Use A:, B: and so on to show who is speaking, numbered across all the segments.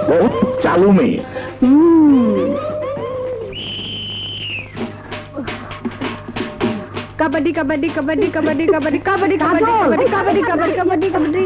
A: বহুত চালু মেয়ে।
B: कबड्डी कबड्डी कबड्डी कबड्डी कबड्डी कबड्डी कबड्डी कबड्डी कबड्डी कबड्डी कबड्डी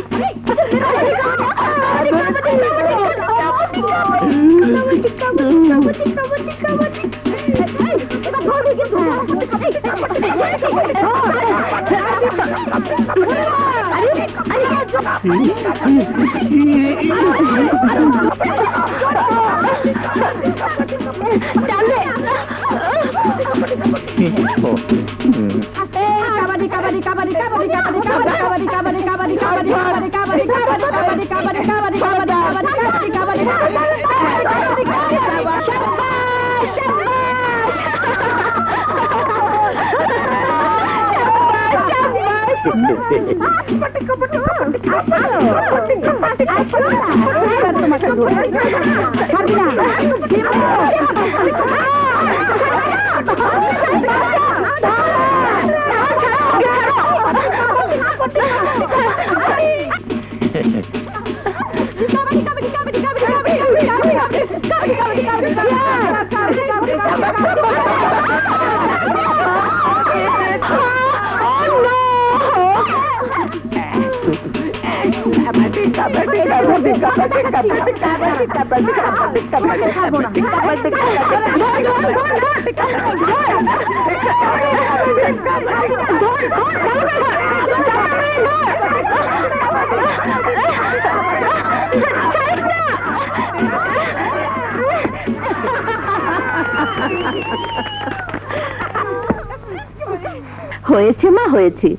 C: হয়েছে মা হয়েছে,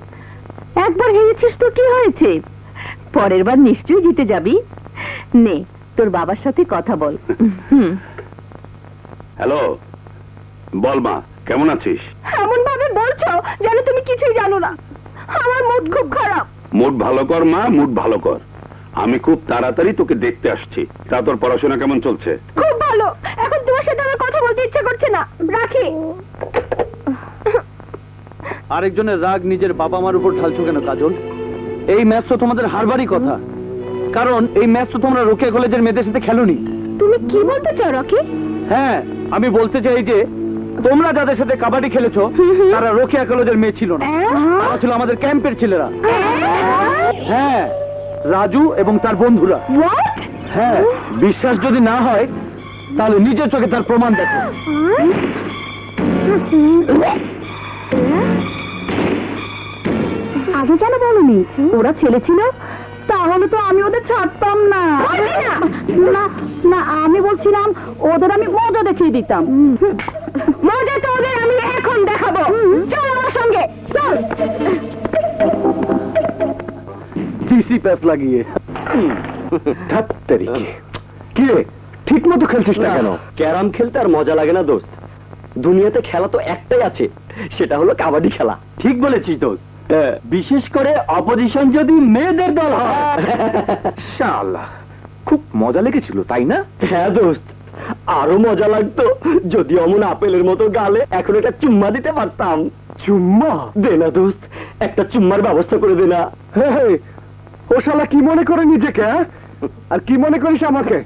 C: একবার হেরেছিস তো কি হয়েছে, পরের বার নিশ্চয়ই জিতে যাবি। নে তোর বাবার সাথে কথা বল।
A: হ্যালো, বল মা, কেমন আছিস?
C: এমন ভাবে বলছো যেন তুমি কিছুই জানো না। আমার মুড খুব খারাপ।
A: মুড ভালো কর মা, মুড ভালো কর। আমি খুব তাড়াতাড়ি তোকে দেখতে আসছি। তা তোর পড়াশোনা কেমন চলছে?
C: খুব ভালো। এখন তোমার সাথে আমার কথা বলতে ইচ্ছে করছে না, রাখি।
D: আরেকজনের রাগ নিজের বাবা মার উপর ঢালছো কেন কাজল? এই ম্যাচ তো তোমাদের হারবারই কথা, কারণ এই ম্যাচ তো তোমরা রোকেয়া কলেজের মেয়েদের সাথে খেলোনি।
C: তুমি কি বলতে চাও রকি?
D: হ্যাঁ, আমি বলতে চাই যে তোমরা যাদের সাথে কাবাডি খেলেছো তারা রোকেয়া কলেজের মেয়ে ছিল না, তারা ছিল আমাদের ক্যাম্পের ছেলেরা। হ্যাঁ, রাজু এবং তার বন্ধুরা। হ্যাঁ, বিশ্বাস যদি না হয় তাহলে নিজের চোখে তার প্রমাণ দেখো।
C: আগে কেন বলনি? ওরা ছেলে ছিল, তাহলে তো আমি ওদের ছাড়তাম না। না না, আমি বলছিলাম ওদের আমি মজা দেখিয়ে দিতাম। মজা তো ওদের আমি এখন দেখাবো। চল আমার সঙ্গে, চল।
D: সিসি প্যাপ লাগিয়ে কি রে, ঠিক মতো খেলছিস না কেন?
E: ক্যারাম খেলতে আর মজা লাগে না দোস্ত। দুনিয়াতে খেলা তো একটাই আছে, সেটা হলো কাবাডি খেলা।
D: ঠিক বলেছিস দোস্ত, বিশেষ করে অপোজিশন যদি মেয়েদের দল হয়।
A: শালা, খুব মজা লেগেছিল তাই না?
E: হ্যাঁ দোস্ত, আরো মজা লাগতো যদি অমন আপেলের মতো গালে এখন একটা চুম্মা দিতে পারতাম।
D: চুম্মা
E: দে না দোস্ত, একটা চুম্মার ব্যবস্থা করে দে না।
D: ও শালা কি মনে করে নিজেকে, আর কি মনে করিস আমাকে?